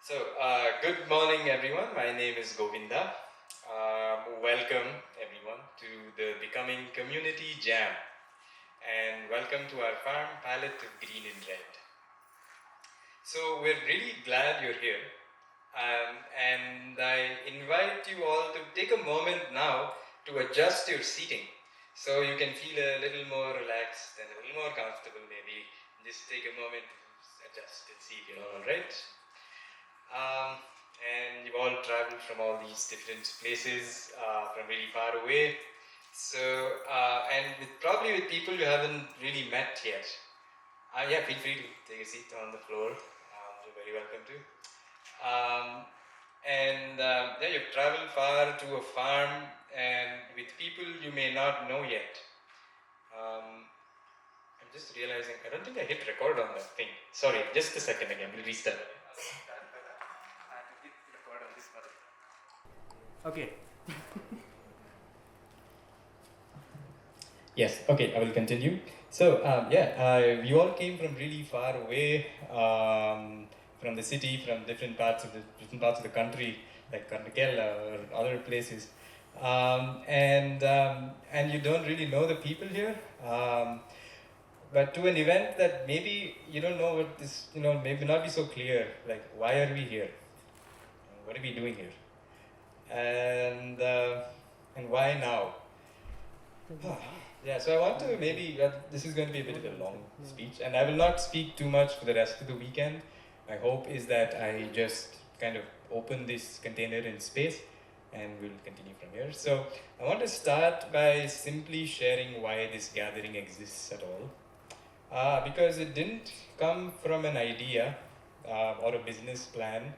Good morning, everyone. My name is Govinda. Welcome, everyone, to the Becoming Community Jam, and welcome to our farm palette of green and red. So, we're really glad you're here, and I invite you all to take a moment now to adjust your seating so you can feel a little more relaxed and a little more comfortable, maybe. Just take a moment to adjust and see if you're all right. And you've all traveled from all these different places from really far away. And probably with people you haven't really met yet. Yeah, feel free to take a seat on the floor. You're very welcome to. Yeah, you've traveled far to a farm and with people you may not know yet. I'm just realizing, I don't think I hit record on that thing. Sorry, just a second again, we'll restart. Okay. Yes, okay, I will continue. We all came from really far away from the city, from different parts of the country, like Kerala or other places. And you don't really know the people here. But to an event that maybe you don't know what this, maybe not be so clear, like why are we here? What are we doing here? And why now? Yeah, so I want to maybe, this is going to be a bit of a long speech, and I will not speak too much for the rest of the weekend. My hope is that I just kind of open this container in space and we'll continue from here. So I want to start by simply sharing why this gathering exists at all. Because it didn't come from an idea or a business plan.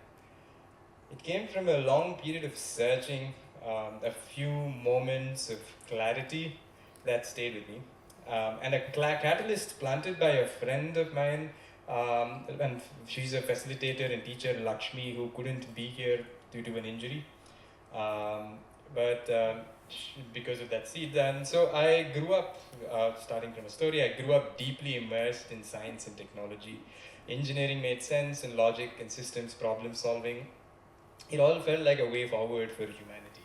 It came from a long period of searching, a few moments of clarity that stayed with me, and a catalyst planted by a friend of mine, and she's a facilitator and teacher, Lakshmi, who couldn't be here due to an injury. But because of that seed, and so I grew up, starting from a story, I grew up deeply immersed in science and technology. Engineering made sense, and logic and systems problem solving. It all felt like a way forward for humanity.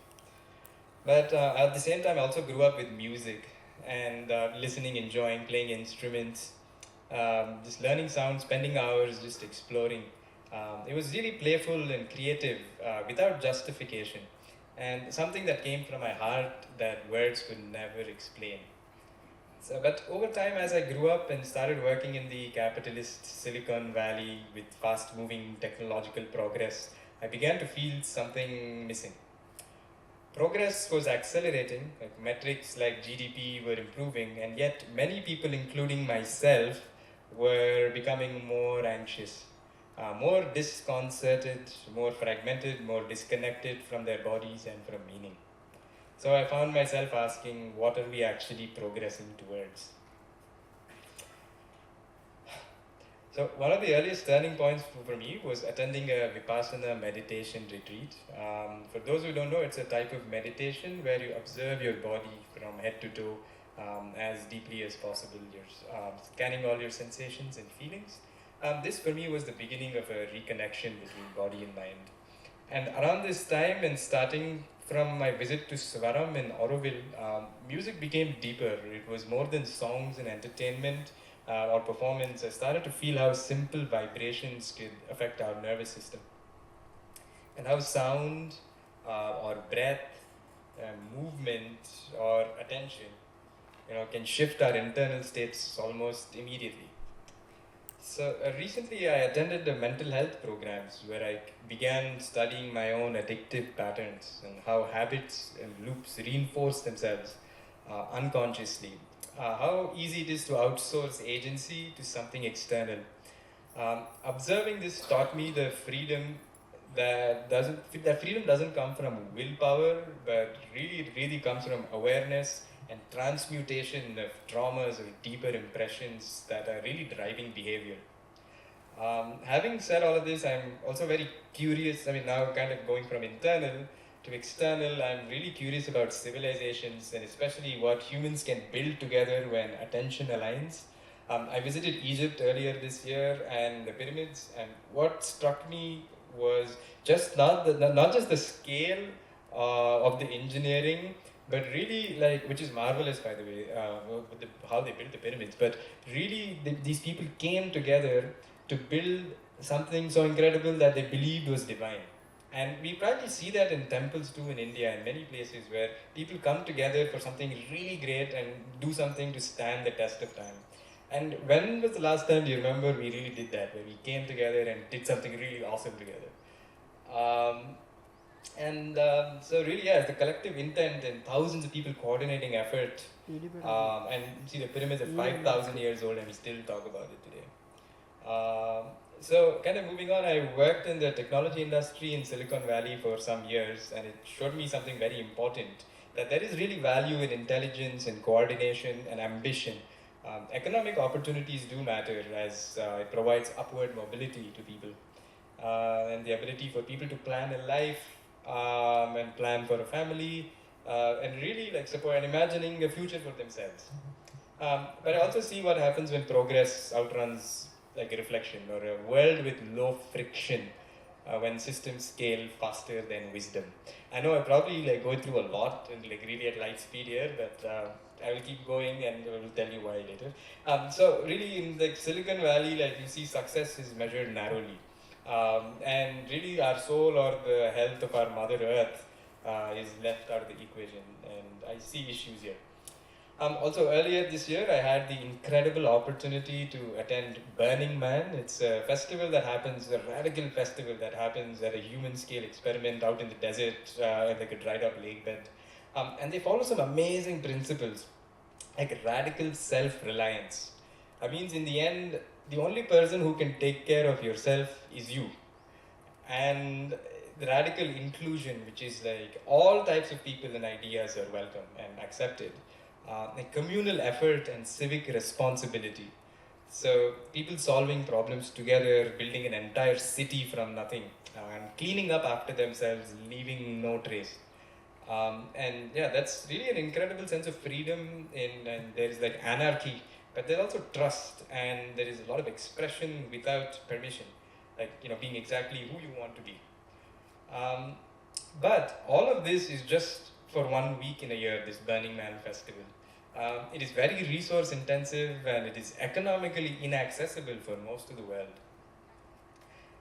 But at the same time, I also grew up with music and listening, enjoying, playing instruments, just learning sounds, spending hours just exploring. It was really playful and creative without justification, and something that came from my heart that words could never explain. But over time, as I grew up and started working in the capitalist Silicon Valley with fast moving technological progress, I began to feel something missing. Progress was accelerating, like metrics like GDP were improving, and yet many people, including myself, were becoming more anxious, more disconcerted, more fragmented, more disconnected from their bodies and from meaning. So I found myself asking, what are we actually progressing towards? So one of the earliest turning points for me was attending a Vipassana meditation retreat. For those who don't know, it's a type of meditation where you observe your body from head to toe as deeply as possible. You're scanning all your sensations and feelings. This for me was the beginning of a reconnection between body and mind. And around this time, and starting from my visit to Swaram in Auroville, music became deeper. It was more than songs and entertainment or performance. I started to feel how simple vibrations could affect our nervous system, and how sound or breath, movement or attention, can shift our internal states almost immediately. So recently I attended the mental health programs where I began studying my own addictive patterns and how habits and loops reinforce themselves unconsciously. How easy it is to outsource agency to something external. Observing this taught me the freedom that freedom doesn't come from willpower, but really it really comes from awareness and transmutation of traumas or deeper impressions that are really driving behavior. Having said all of this, I'm also very curious. I mean, now kind of going from internal to external, I'm really curious about civilizations and especially what humans can build together when attention aligns. I visited Egypt earlier this year and the pyramids, and what struck me was just not just the scale of the engineering, but really like, which is marvelous by the way, with how they built the pyramids. But really, these people came together to build something so incredible that they believed was divine. And we probably see that in temples too in India and many places where people come together for something really great and do something to stand the test of time. And when was the last time, do you remember, we really did that, where we came together and did something really awesome together? Um, so really, yeah, it's the collective intent and thousands of people coordinating effort. And see, the pyramids are 5,000 years old and we still talk about it today. So kind of moving on, I worked in the technology industry in Silicon Valley for some years, and it showed me something very important, that there is really value in intelligence and coordination and ambition. Economic opportunities do matter as it provides upward mobility to people, and the ability for people to plan a life and plan for a family, and really like support and imagining a future for themselves. But I also see what happens when progress outruns like a reflection, or a world with low friction, when systems scale faster than wisdom. I know I probably like go through a lot and like really at light speed here, but I will keep going and I will tell you why later. So really in the Silicon Valley, like you see success is measured narrowly. And really our soul or the health of our Mother Earth is left out of the equation, and I see issues here. Also, earlier this year, I had the incredible opportunity to attend Burning Man. It's a festival that happens, a radical festival that happens at a human scale experiment out in the desert, like a dried up lake bed. And they follow some amazing principles, like radical self reliance. That means, in the end, the only person who can take care of yourself is you. And the radical inclusion, which is like all types of people and ideas are welcome and accepted. A communal effort and civic responsibility. So people solving problems together, building an entire city from nothing, and cleaning up after themselves, leaving no trace. And yeah, that's really an incredible sense of freedom and there is like anarchy, but there's also trust, and there is a lot of expression without permission, like being exactly who you want to be. Um, but all of this is just for 1 week in a year, this Burning Man festival. It is very resource intensive and it is economically inaccessible for most of the world.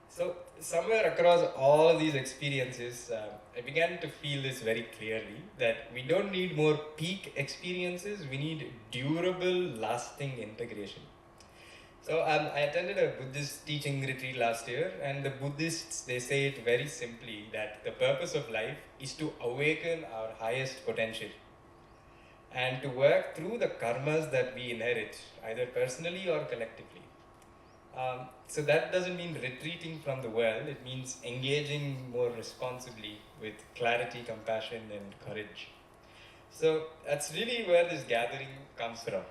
So, somewhere across all of these experiences, I began to feel this very clearly, that we don't need more peak experiences, we need durable, lasting integration. So I attended a Buddhist teaching retreat last year, and the Buddhists, they say it very simply, that the purpose of life is to awaken our highest potential and to work through the karmas that we inherit, either personally or collectively. So that doesn't mean retreating from the world, it means engaging more responsibly with clarity, compassion, and courage. So that's really where this gathering comes from.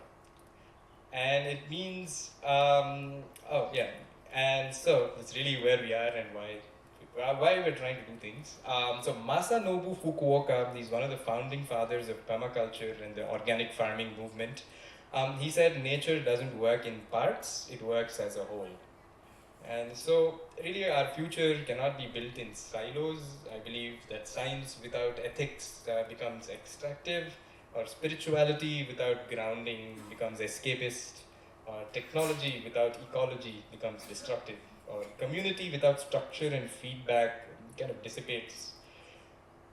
And it means, oh yeah, and so that's really where we are and why we're trying to do things. So Masanobu Fukuoka, he's one of the founding fathers of permaculture and the organic farming movement. He said nature doesn't work in parts, it works as a whole. And so really our future cannot be built in silos. I believe that science without ethics becomes extractive, or spirituality without grounding becomes escapist, or technology without ecology becomes destructive, or community without structure and feedback kind of dissipates.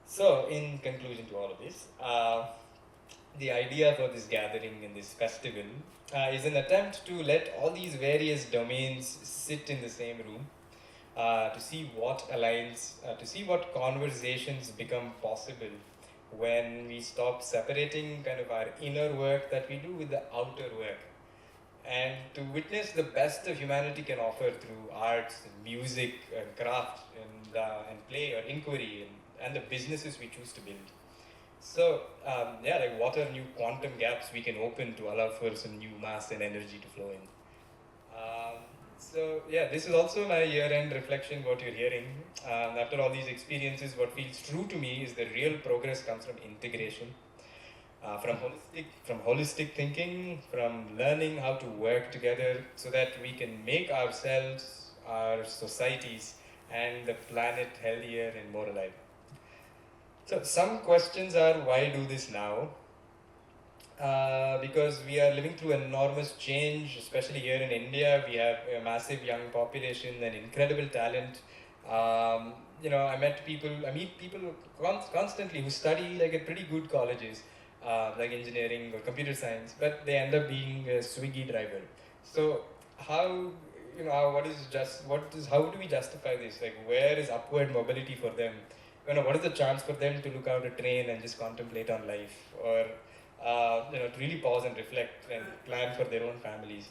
So, in conclusion to all of this, the idea for this gathering and this festival is an attempt to let all these various domains sit in the same room, to see what aligns, to see what conversations become possible when we stop separating kind of our inner work that we do with the outer work, and to witness the best of humanity can offer through arts and music and craft and play or inquiry and the businesses we choose to build. So yeah, like what are new quantum gaps we can open to allow for some new mass and energy to flow in. So yeah, this is also my year-end reflection, what you're hearing. After all these experiences, what feels true to me is the real progress comes from integration, from holistic thinking, from learning how to work together so that we can make ourselves, our societies, and the planet healthier and more alive. So some questions are, why do this now? Because we are living through enormous change, especially here in India. We have a massive young population and incredible talent. I meet people constantly who study like at pretty good colleges, like engineering or computer science, but they end up being a Swiggy driver. So how, how do we justify this? Like, where is upward mobility for them? What is the chance for them to look out a train and just contemplate on life, or to really pause and reflect and plan for their own families.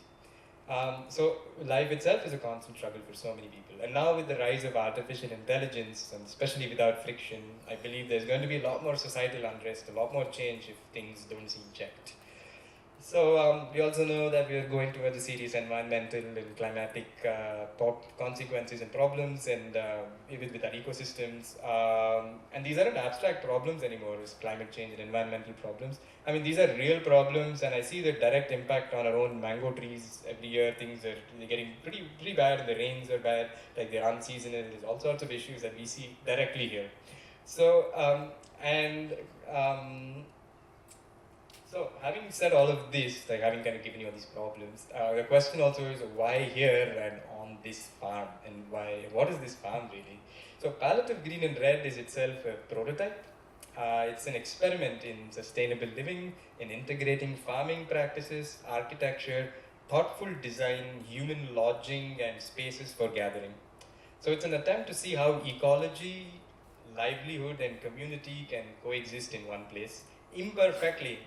So life itself is a constant struggle for so many people. And now with the rise of artificial intelligence, and especially without friction, I believe there's going to be a lot more societal unrest, a lot more change if things don't seem checked. So we also know that we are going towards a serious environmental and climatic consequences and problems, and with our ecosystems. And these aren't abstract problems anymore. It's climate change and environmental problems. I mean, these are real problems, and I see the direct impact on our own mango trees. Every year, things are getting pretty bad, and the rains are bad. Like, they're unseasonal. There's all sorts of issues that we see directly here. So so, having said all of this, like having kind of given you all these problems, the question also is, why here and on this farm, and what is this farm really? So, Palette of Green and Red is itself a prototype. It's an experiment in sustainable living, in integrating farming practices, architecture, thoughtful design, human lodging, and spaces for gathering. So, it's an attempt to see how ecology, livelihood, and community can coexist in one place, imperfectly,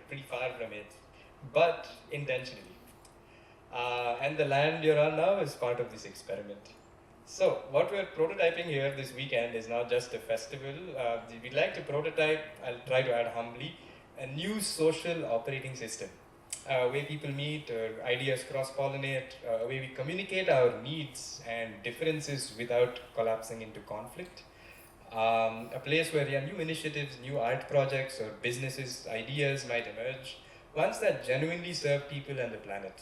pretty far from it, but intentionally. And the land you're on now is part of this experiment. So, what we're prototyping here this weekend is not just a festival. We'd like to prototype, I'll try to add humbly, a new social operating system. Where people meet, ideas cross-pollinate, where we communicate our needs and differences without collapsing into conflict. A place where new initiatives, new art projects, or businesses, ideas might emerge, ones that genuinely serve people and the planet.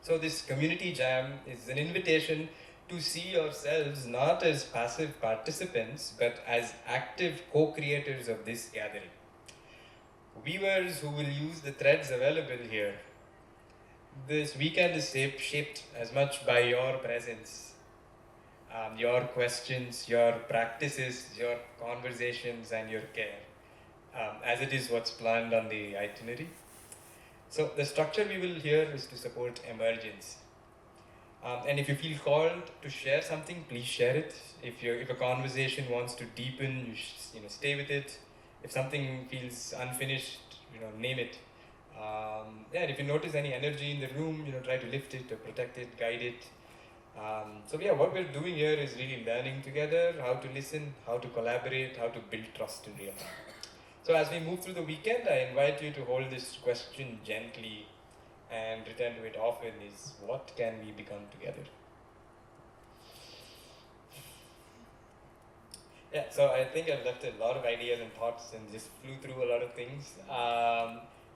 So this community jam is an invitation to see yourselves not as passive participants, but as active co-creators of this gathering. Weavers who will use the threads available here. This weekend is shaped as much by your presence, your questions, your practices, your conversations, and your care, as it is what's planned on the itinerary. So the structure we will here is to support emergence. And if you feel called to share something, please share it. If a conversation wants to deepen, stay with it. If something feels unfinished, name it. And if you notice any energy in the room, try to lift it or protect it, guide it. What we're doing here is really learning together how to listen, how to collaborate, how to build trust in real time. So as we move through the weekend, I invite you to hold this question gently and return to it often: is what can we become together? Yeah, so I think I've left a lot of ideas and thoughts and just flew through a lot of things.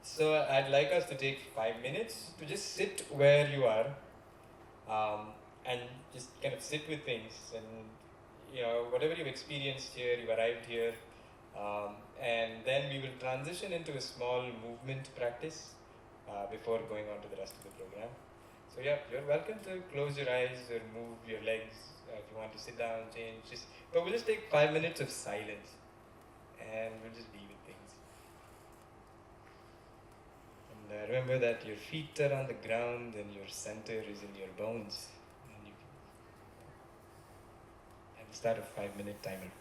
So I'd like us to take 5 minutes to just sit where you are, and just kind of sit with things, and whatever you've experienced here, you've arrived here, and then we will transition into a small movement practice before going on to the rest of the program. So yeah, you're welcome to close your eyes or move your legs if you want to sit down, change. But we'll just take 5 minutes of silence, and we'll just be with things. And remember that your feet are on the ground and your center is in your bones. And start a 5-minute timer.